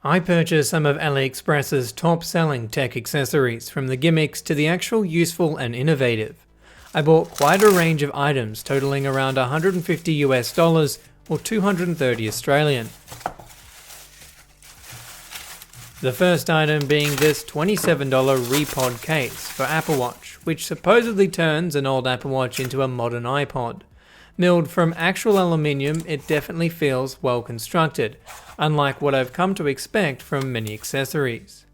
I purchased some of AliExpress's top-selling tech accessories, from the gimmicks to the actual useful and innovative. I bought quite a range of items totaling around $150 or 230 Australian. The first item being this $27 Repod case for Apple Watch, which supposedly turns an old Apple Watch into a modern iPod. Milled from actual aluminium, it definitely feels well constructed, unlike what I've come to expect from many accessories.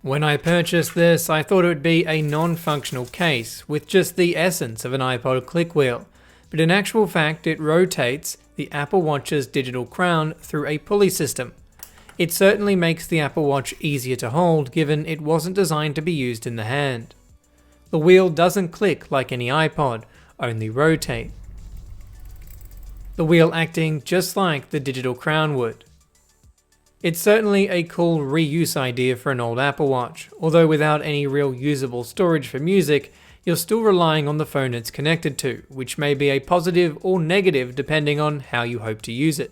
When I purchased this, I thought it would be a non-functional case with just the essence of an iPod click wheel, but in actual fact it rotates the Apple Watch's digital crown through a pulley system. It certainly makes the Apple Watch easier to hold, given it wasn't designed to be used in the hand. The wheel doesn't click like any iPod, only rotate. The wheel acting just like the digital crown would. It's certainly a cool reuse idea for an old Apple Watch, although without any real usable storage for music, you're still relying on the phone it's connected to, which may be a positive or negative depending on how you hope to use it.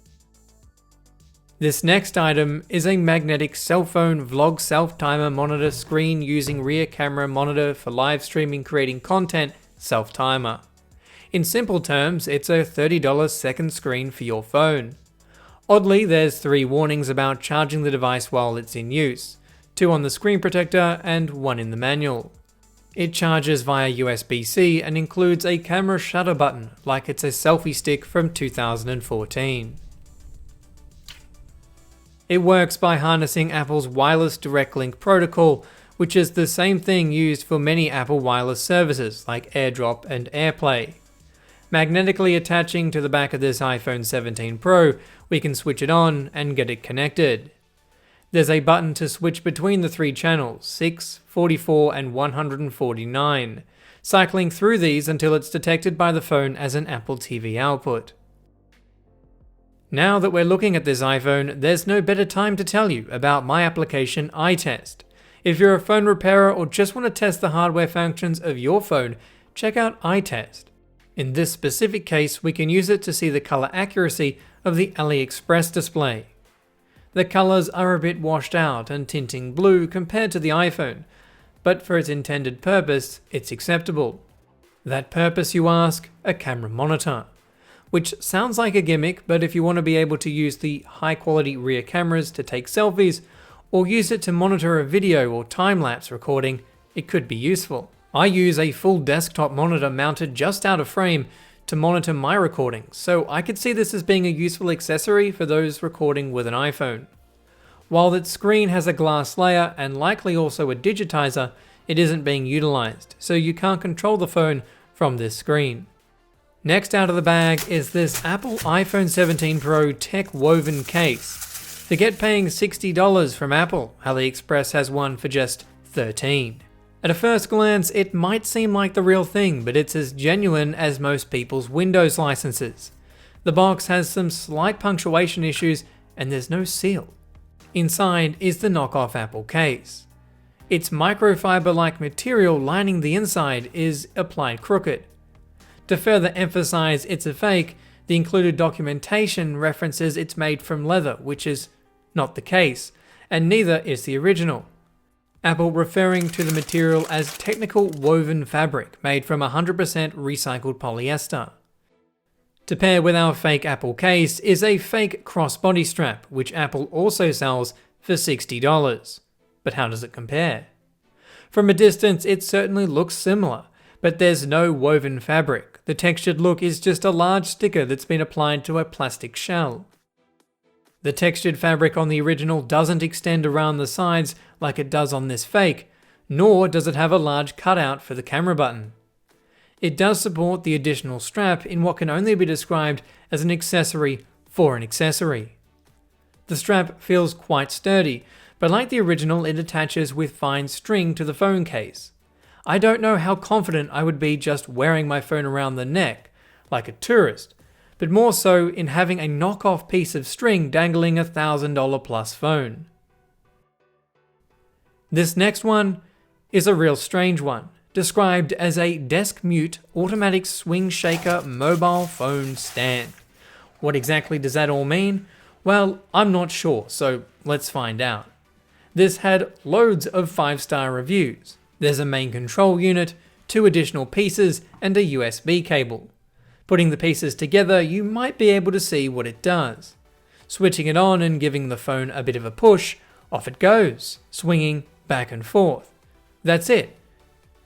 This next item is a magnetic cell phone vlog self-timer monitor screen using rear camera monitor for live streaming creating content self-timer. In simple terms, it's a $30 second screen for your phone. Oddly, there's 3 warnings about charging the device while it's in use, 2 on the screen protector and 1 in the manual. It charges via USB-C and includes a camera shutter button, like it's a selfie stick from 2014. It works by harnessing Apple's wireless direct link protocol, which is the same thing used for many Apple wireless services like AirDrop and AirPlay. Magnetically attaching to the back of this iPhone 17 Pro, we can switch it on and get it connected. There's a button to switch between the 3 channels, 6, 44 and 149, cycling through these until it's detected by the phone as an Apple TV output. Now that we're looking at this iPhone, there's no better time to tell you about my application iTest. If you're a phone repairer or just want to test the hardware functions of your phone, check out iTest. In this specific case, we can use it to see the color accuracy of the AliExpress display. The colors are a bit washed out and tinting blue compared to the iPhone, but for its intended purpose, it's acceptable. That purpose, you ask? A camera monitor. Which sounds like a gimmick, but if you want to be able to use the high-quality rear cameras to take selfies, or use it to monitor a video or time-lapse recording, it could be useful. I use a full desktop monitor mounted just out of frame to monitor my recordings, so I could see this as being a useful accessory for those recording with an iPhone. While its screen has a glass layer and likely also a digitizer, it isn't being utilized, so you can't control the phone from this screen. Next out of the bag is this Apple iPhone 17 Pro tech woven case. Forget paying $60 from Apple, AliExpress has one for just $13. At a first glance, it might seem like the real thing, but it's as genuine as most people's Windows licenses. The box has some slight punctuation issues and there's no seal. Inside is the knockoff Apple case. Its microfiber-like material lining the inside is applied crooked. To further emphasize it's a fake, the included documentation references it's made from leather, which is not the case, and neither is the original. Apple referring to the material as technical woven fabric made from 100% recycled polyester. To pair with our fake Apple case is a fake crossbody strap, which Apple also sells for $60. But how does it compare? From a distance, it certainly looks similar, but there's no woven fabric. The textured look is just a large sticker that's been applied to a plastic shell. The textured fabric on the original doesn't extend around the sides like it does on this fake, nor does it have a large cutout for the camera button. It does support the additional strap in what can only be described as an accessory for an accessory. The strap feels quite sturdy, but like the original, it attaches with fine string to the phone case. I don't know how confident I would be just wearing my phone around the neck, like a tourist, but more so in having a knockoff piece of string dangling a $1,000 plus phone. This next one is a real strange one, described as a desk mute automatic swing shaker mobile phone stand. What exactly does that all mean? Well, I'm not sure, so let's find out. This had loads of 5-star reviews. There's a main control unit, 2 additional pieces, and a USB cable. Putting the pieces together, you might be able to see what it does. Switching it on and giving the phone a bit of a push, off it goes, swinging back and forth. That's it.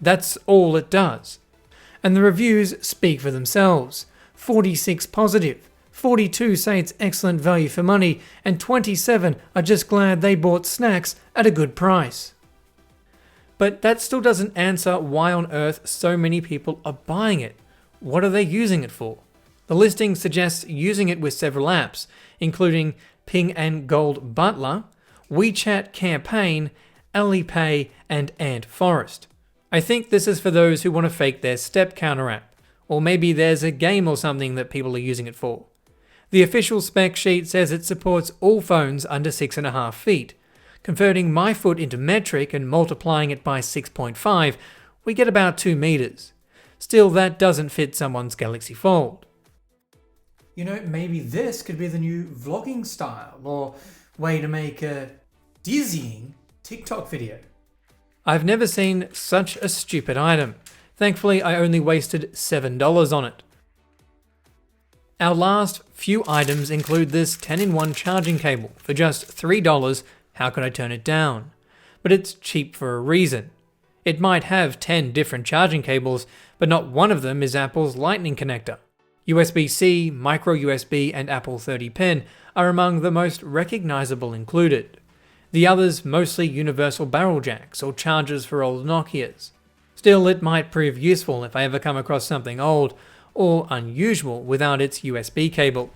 That's all it does. And the reviews speak for themselves. 46 positive, 42 say it's excellent value for money, and 27 are just glad they bought snacks at a good price. But that still doesn't answer why on earth so many people are buying it. What are they using it for? The listing suggests using it with several apps, including Ping and Gold Butler, WeChat Campaign, Alipay, and Ant Forest. I think this is for those who want to fake their step counter app, or maybe there's a game or something that people are using it for. The official spec sheet says it supports all phones under 6.5 feet. Converting my foot into metric and multiplying it by 6.5, we get about 2 meters. Still, that doesn't fit someone's Galaxy Fold. You know, maybe this could be the new vlogging style, or way to make a dizzying TikTok video. I've never seen such a stupid item. Thankfully, I only wasted $7 on it. Our last few items include this 10-in-1 charging cable for just $3. How could I turn it down? But it's cheap for a reason. It might have 10 different charging cables, but not one of them is Apple's Lightning connector. USB-C, micro USB, and Apple 30 pen are among the most recognizable included. The others mostly universal barrel jacks or chargers for old Nokias. Still, it might prove useful if I ever come across something old or unusual without its USB cable.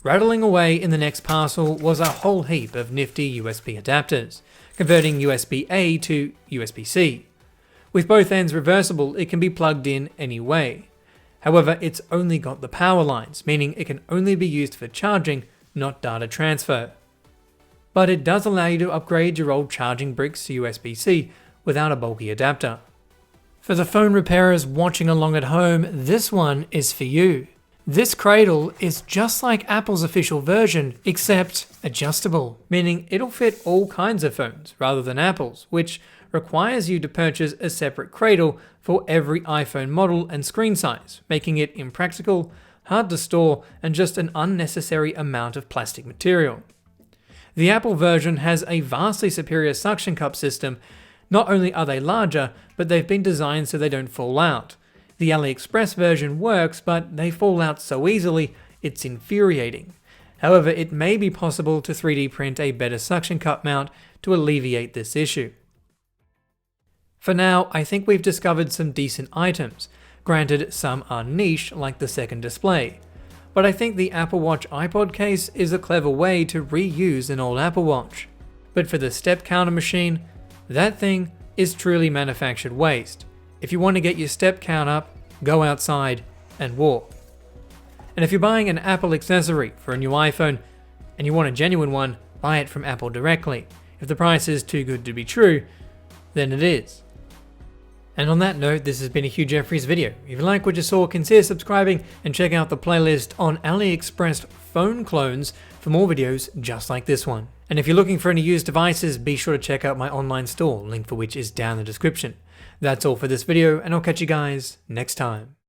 Rattling away in the next parcel was a whole heap of nifty USB adapters, converting USB-A to USB-C. With both ends reversible, it can be plugged in any way. However, it's only got the power lines, meaning it can only be used for charging, not data transfer. But it does allow you to upgrade your old charging bricks to USB-C without a bulky adapter. For the phone repairers watching along at home, this one is for you. This cradle is just like Apple's official version, except adjustable, meaning it'll fit all kinds of phones rather than Apple's, which requires you to purchase a separate cradle for every iPhone model and screen size, making it impractical, hard to store, and just an unnecessary amount of plastic material. The Apple version has a vastly superior suction cup system. Not only are they larger, but they've been designed so they don't fall out. The AliExpress version works, but they fall out so easily, it's infuriating. However, it may be possible to 3D print a better suction cup mount to alleviate this issue. For now, I think we've discovered some decent items. Granted, some are niche, like the second display. But I think the Apple Watch iPod case is a clever way to reuse an old Apple Watch. But for the step counter machine, that thing is truly manufactured waste. If you want to get your step count up, go outside and walk. And if you're buying an Apple accessory for a new iPhone and you want a genuine one, buy it from Apple directly. If the price is too good to be true, then it is. And on that note, this has been a Hugh Jeffries video. If you like what you saw, consider subscribing and check out the playlist on AliExpress phone clones for more videos just like this one. And if you're looking for any used devices, be sure to check out my online store, link for which is down in the description. That's all for this video, and I'll catch you guys next time.